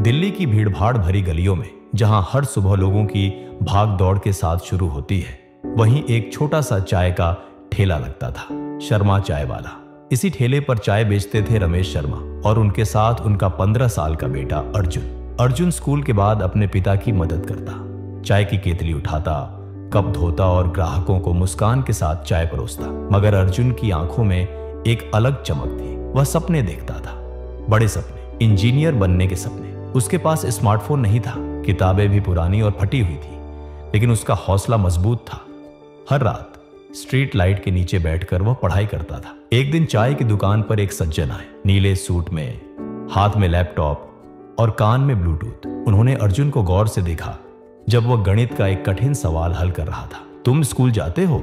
दिल्ली की भीड़भाड़ भरी गलियों में जहां हर सुबह लोगों की भाग दौड़ के साथ शुरू होती है, वहीं एक छोटा सा चाय का ठेला लगता था, शर्मा चाय वाला। इसी ठेले पर चाय बेचते थे रमेश शर्मा और उनके साथ उनका 15 साल का बेटा अर्जुन। अर्जुन स्कूल के बाद अपने पिता की मदद करता, चाय की केतली उठाता, कप धोता और ग्राहकों को मुस्कान के साथ चाय परोसता। मगर अर्जुन की आंखों में एक अलग चमक थी। वह सपने देखता था, बड़े सपने, इंजीनियर बनने के सपने। उसके पास स्मार्टफोन नहीं था, किताबें भी पुरानी और फटी हुई थी, लेकिन उसका हौसला मजबूत था। हर रात स्ट्रीट लाइट के नीचे बैठकर वह पढ़ाई करता था। एक दिन चाय की दुकान पर एक सज्जन आए, नीले सूट में, हाथ में लैपटॉप और कान में ब्लूटूथ। उन्होंने अर्जुन को गौर से देखा जब वह गणित का एक कठिन सवाल हल कर रहा था। तुम स्कूल जाते हो?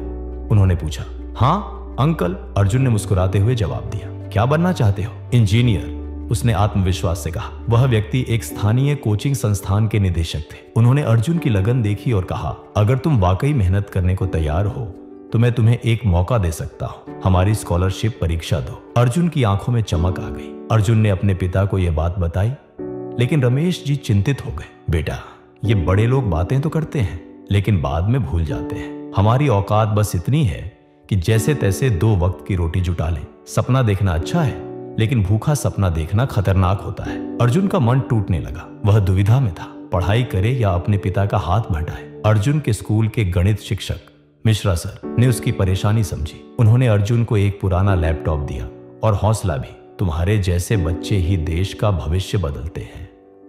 उन्होंने पूछा। हाँ अंकल, अर्जुन ने मुस्कुराते हुए जवाब दिया। क्या बनना चाहते हो? इंजीनियर, उसने आत्मविश्वास से कहा। वह व्यक्ति एक स्थानीय कोचिंग संस्थान के निदेशक थे। उन्होंने अर्जुन की लगन देखी और कहा, अगर तुम वाकई मेहनत करने को तैयार हो तो मैं तुम्हें एक मौका दे सकता हूँ। हमारी स्कॉलरशिप परीक्षा दो। अर्जुन की आंखों में चमक आ गई। अर्जुन ने अपने पिता को यह बात बताई, लेकिन रमेश जी चिंतित हो गए। बेटा, ये बड़े लोग बातें तो करते हैं लेकिन बाद में भूल जाते हैं। हमारी औकात बस इतनी है कि जैसे तैसे 2 वक्त की रोटी जुटा लें। सपना देखना अच्छा है, लेकिन भूखा सपना देखना खतरनाक होता है। अर्जुन का मन टूटने लगा। वह दुविधा में था, पढ़ाई करे या अपने पिता का हाथ बंटाए। अर्जुन के स्कूल के गणित शिक्षक मिश्रा सर ने उसकी परेशानी समझी। उन्होंने अर्जुन को एक पुराना लैपटॉप दिया और हौसला भी। तुम्हारे जैसे बच्चे ही देश का भविष्य बदलते हैं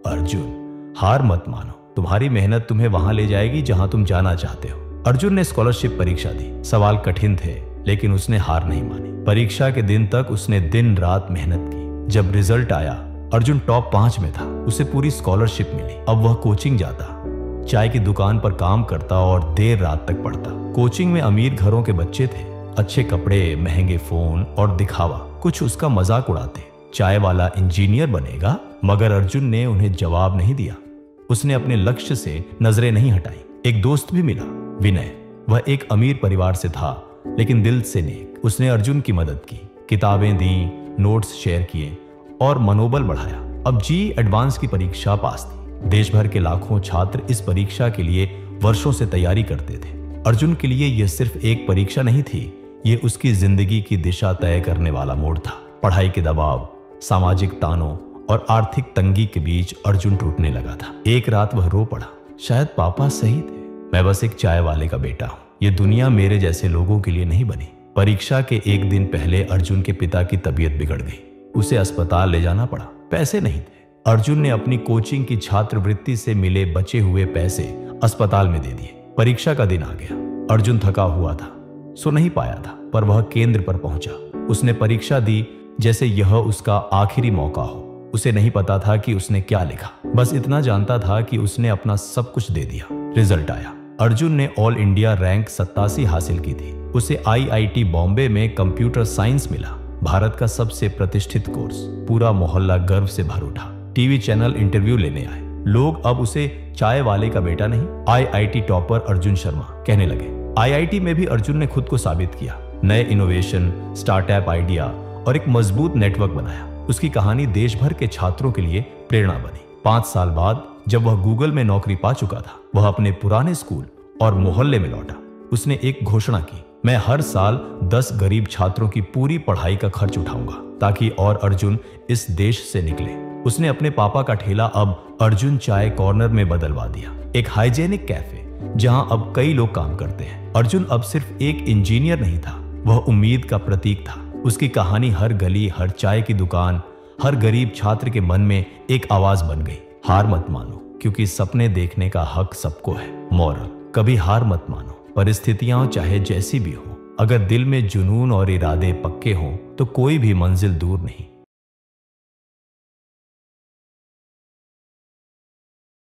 अर्जुन, हार मत मानो। तुम्हारी मेहनत तुम्हें वहां ले जाएगी जहां तुम जाना चाहते हो। अर्जुन ने स्कॉलरशिप परीक्षा दी। सवाल कठिन थे, लेकिन उसने हार नहीं मानी। परीक्षा के दिन तक उसने दिन रात मेहनत की। जब रिजल्ट आया, अर्जुन टॉप 5 में था। उसे पूरी स्कॉलरशिप मिली। अब वह कोचिंग जाता, चाय की दुकान पर काम करता और देर रात तक पढ़ता। कोचिंग में अमीर घरों के बच्चे थे, अच्छे कपड़े, महंगे फोन और दिखावा। कुछ उसका मजाक उड़ाते, चाय वाला इंजीनियर बनेगा। मगर अर्जुन ने उन्हें जवाब नहीं दिया। उसने अपने लक्ष्य से नजरें नहीं हटाई। एक दोस्त भी मिला, विनय। वह एक अमीर परिवार से था, लेकिन दिल से नेक। उसने अर्जुन की मदद की, किताबें दी, नोट्स शेयर किए और मनोबल बढ़ाया। अब जी एडवांस की परीक्षा पास थी। देश भर के लाखों छात्र इस परीक्षा के लिए वर्षों से तैयारी करते थे। अर्जुन के लिए यह सिर्फ एक परीक्षा नहीं थी, यह उसकी जिंदगी की दिशा तय करने वाला मोड़ था। पढ़ाई के दबाव, सामाजिक तानों और आर्थिक तंगी के बीच अर्जुन टूटने लगा था। एक रात वह रो पड़ा, शायद पापा सही थे, मैं बस एक चाय वाले का बेटा हूं। यह दुनिया मेरे जैसे लोगों के लिए नहीं बनी। परीक्षा के एक दिन पहले अर्जुन के पिता की तबीयत बिगड़ गई। उसे अस्पताल ले जाना पड़ा। पैसे नहीं थे। अर्जुन ने अपनी कोचिंग की छात्रवृत्ति से मिले बचे हुए पैसे अस्पताल में दे दिए। परीक्षा का दिन आ गया। अर्जुन थका हुआ था, सो नहीं पाया था, पर वह केंद्र पर पहुंचा। उसने परीक्षा दी जैसे यह उसका आखिरी मौका हो। उसे नहीं पता था कि उसने क्या लिखा, बस इतना जानता था कि उसने अपना सब कुछ दे दिया। रिजल्ट आया। अर्जुन ने ऑल इंडिया रैंक 87 हासिल की थी। उसे IIT बॉम्बे में कंप्यूटर साइंस मिला, भारत का सबसे प्रतिष्ठित कोर्स। पूरा मोहल्ला गर्व से भर उठा। टीवी चैनल इंटरव्यू लेने आए। लोग अब उसे चाय वाले का बेटा नहीं, IIT टॉपर अर्जुन शर्मा कहने लगे। IIT में भी अर्जुन ने खुद को साबित किया। नए इनोवेशन, स्टार्टअप आइडिया और एक मजबूत नेटवर्क बनाया। उसकी कहानी देश भर के छात्रों के लिए प्रेरणा बनी। 5 साल बाद जब वह गूगल में नौकरी पा चुका था, वह अपने पुराने स्कूल और मोहल्ले में लौटा। उसने एक घोषणा की, मैं हर साल 10 गरीब छात्रों की पूरी पढ़ाई का खर्च उठाऊंगा, ताकि और अर्जुन इस देश से निकले। उसने अपने पापा का ठेला अब अर्जुन चाय कॉर्नर में बदलवा दिया, एक हाइजेनिक कैफे जहां अब कई लोग काम करते हैं। अर्जुन अब सिर्फ एक इंजीनियर नहीं था, वह उम्मीद का प्रतीक था। उसकी कहानी हर गली, हर चाय की दुकान, हर गरीब छात्र के मन में एक आवाज बन गई, हार मत मानो, क्योंकि सपने देखने का हक सबको है। मॉरल, कभी हार मत मानो, परिस्थितियां चाहे जैसी भी हो। अगर दिल में जुनून और इरादे पक्के हों तो कोई भी मंजिल दूर नहीं।